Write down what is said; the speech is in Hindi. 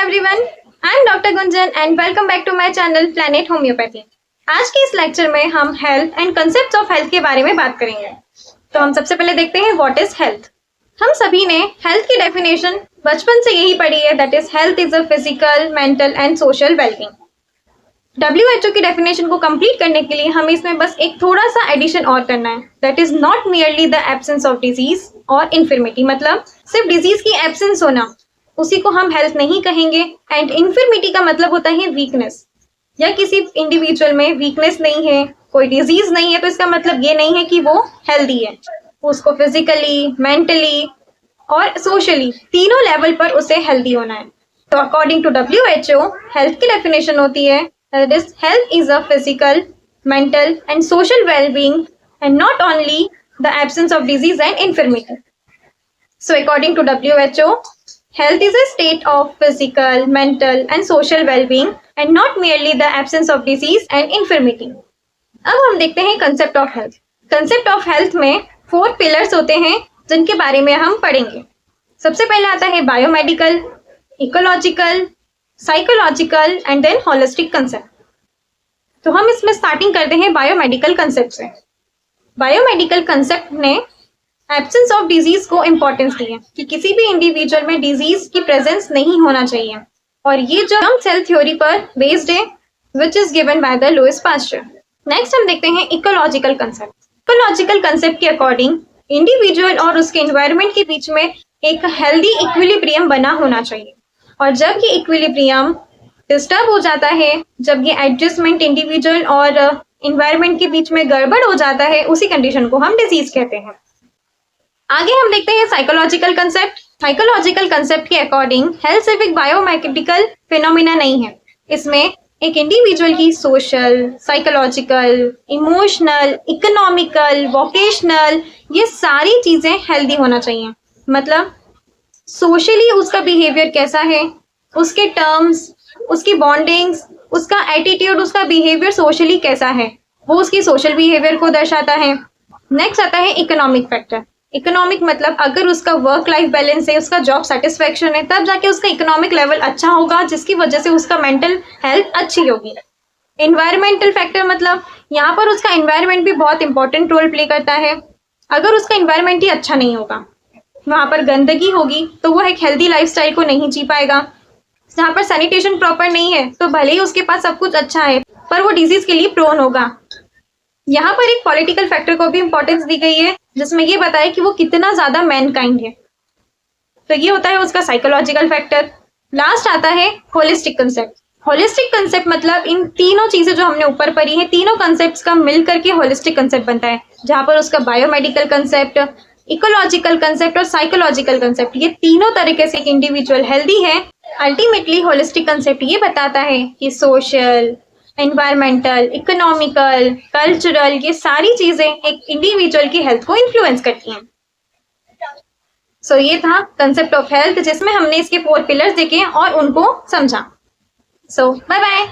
everyone, I am Dr. Gunjan and welcome back to my channel Planet Homeopathy. आज के इस लेक्चर में हम health and concepts of health के बारे में बात करेंगे। तो हम सबसे पहले देखते हैं व्हाट इज हेल्थ। हम सभी ने हेल्थ की डेफिनेशन बचपन से यही पढ़ी है, that is health is a physical, mental and social wellbeing. WHO की डेफिनेशन को कंप्लीट करने के लिए हमें इसमें बस एक थोड़ा सा एडिशन और करना है, that is not merely the absence of disease और इन्फर्मिटी। मतलब सिर्फ डिजीज की एब्सेंस होना, उसी को हम हेल्थ नहीं कहेंगे। एंड इन्फर्मिटी का मतलब होता है वीकनेस, या किसी इंडिविजुअल में वीकनेस नहीं है, कोई डिजीज नहीं है, तो इसका मतलब ये नहीं है कि वो हेल्दी है। उसको फिजिकली, मेंटली और सोशली तीनों लेवल पर उसे हेल्दी होना है। तो अकॉर्डिंग टू WHO हेल्थ की डेफिनेशन होती है that is health is a physical, mental and social wellbeing and not only the absence of disease and infirmity. So according to WHO, health is a state of physical, mental and social well-being and not merely the absence of disease and infirmity. अब हम देखते हैं concept of health. Concept of health में 4 पिलर्स होते हैं जिनके बारे में हम पढ़ेंगे। सबसे पहले आता है biomedical, ecological, psychological and then holistic concept. तो हम इसमें स्टार्टिंग करते हैं बायोमेडिकल कंसेप्ट से। बायोमेडिकल कंसेप्ट ने एब्सेंस ऑफ डिजीज को इंपॉर्टेंस दी है कि किसी भी इंडिविजुअल में डिजीज की प्रेजेंस नहीं होना चाहिए, और ये जो हम सेल थ्योरी पर बेस्ड है which is given by the Louis Pasteur. Next हम देखते हैं इकोलॉजिकल कंसेप्ट। इकोलॉजिकल कंसेप्ट के अकॉर्डिंग इंडिविजुअल और उसके एनवायरनमेंट के बीच में एक हेल्दी इक्विलिब्रियम बना होना चाहिए, और जब ये इक्विलिब्रियम डिस्टर्ब हो जाता है, जब ये एडजस्टमेंट इंडिविजुअल और एनवायरनमेंट के बीच में गड़बड़ हो जाता है, उसी कंडीशन को हम डिजीज कहते हैं। आगे हम देखते हैं साइकोलॉजिकल कंसेप्ट। साइकोलॉजिकल कंसेप्ट के अकॉर्डिंग हेल्थ सिर्फ एक बायोमेडिकल फिनोमिना नहीं है, इसमें एक इंडिविजुअल की social, psychological, emotional, economical, vocational, ये सारी चीजें हेल्दी होना चाहिए। मतलब सोशली उसका बिहेवियर कैसा है, उसके टर्म्स, उसकी बॉन्डिंग्स, उसका एटीट्यूड, उसका बिहेवियर सोशली कैसा है, वो उसकी सोशल बिहेवियर को दर्शाता है। नेक्स्ट आता है इकोनॉमिक फैक्टर। इकोनॉमिक मतलब अगर उसका वर्क लाइफ बैलेंस है, उसका जॉब सेटिस्फेक्शन है, तब जाके उसका इकोनॉमिक लेवल अच्छा होगा, जिसकी वजह से उसका मेंटल हेल्थ अच्छी होगी। एनवायरमेंटल फैक्टर मतलब यहाँ पर उसका एनवायरनमेंट भी बहुत इंपॉर्टेंट रोल प्ले करता है। अगर उसका एनवायरनमेंट ही अच्छा नहीं होगा, वहाँ पर गंदगी होगी, तो वो एक हेल्दी लाइफस्टाइल को नहीं जी पाएगा। जहाँ पर सैनिटेशन प्रॉपर नहीं है, तो भले ही उसके पास सब कुछ अच्छा है, पर वो डिजीज के लिए प्रोन होगा। यहाँ पर एक पॉलिटिकल फैक्टर को भी इंपॉर्टेंस दी गई है, जिसमें ये बताया कि वो कितना ज्यादा मैनकाइंड है। तो ये होता है उसका साइकोलॉजिकल फैक्टर। लास्ट आता है होलिस्टिक कंसेप्ट। होलिस्टिक कंसेप्ट मतलब इन तीनों चीजें जो हमने ऊपर पढ़ी है, तीनों कंसेप्ट्स का मिल करके होलिस्टिक कंसेप्ट बनता है, जहां पर उसका बायोमेडिकल कंसेप्ट, इकोलॉजिकल कंसेप्ट और साइकोलॉजिकल कंसेप्ट, ये तीनों तरीके से एक इंडिविजुअल हेल्दी है। अल्टीमेटली होलिस्टिक कंसेप्ट ये बताता है कि सोशल, एनवायरमेंटल, इकोनॉमिकल, कल्चरल, ये सारी चीजें एक इंडिविजुअल की हेल्थ को इन्फ्लुएंस करती हैं। सो ये था कंसेप्ट ऑफ हेल्थ, जिसमें हमने इसके 4 पिलर्स देखे और उनको समझा। सो बाय बाय।